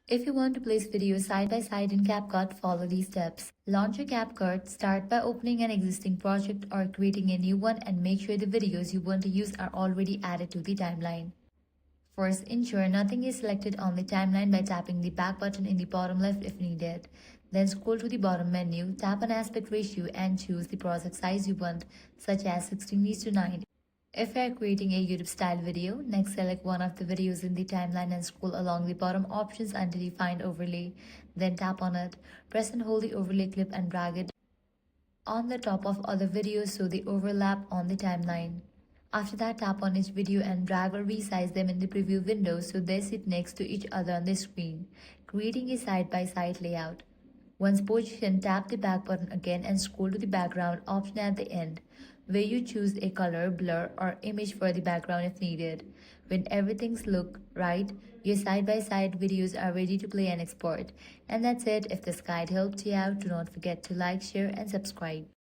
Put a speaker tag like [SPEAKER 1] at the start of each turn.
[SPEAKER 1] If you want to place videos side by side in CapCut, follow these steps. Launch your CapCut, start by opening an existing project or creating a new one and make sure the videos you want to use are already added to the timeline. First, ensure nothing is selected on the timeline by tapping the back button in the bottom left if needed. Then scroll to the bottom menu, tap on aspect ratio and choose the project size you want, such as 16:9. If you are creating a YouTube style video, next select one of the videos in the timeline and scroll along the bottom options until you find overlay. Then tap on it, press and hold the overlay clip and drag it on the top of other videos so they overlap on the timeline. After that, tap on each video and drag or resize them in the preview window so they sit next to each other on the screen, creating a side-by-side layout. Once positioned, tap the back button again and scroll to the background option at the end, where you choose a color, blur, or image for the background if needed. When everything's look right, your side-by-side videos are ready to play and export. And that's it. If this guide helped you out, do not forget to like, share, and subscribe.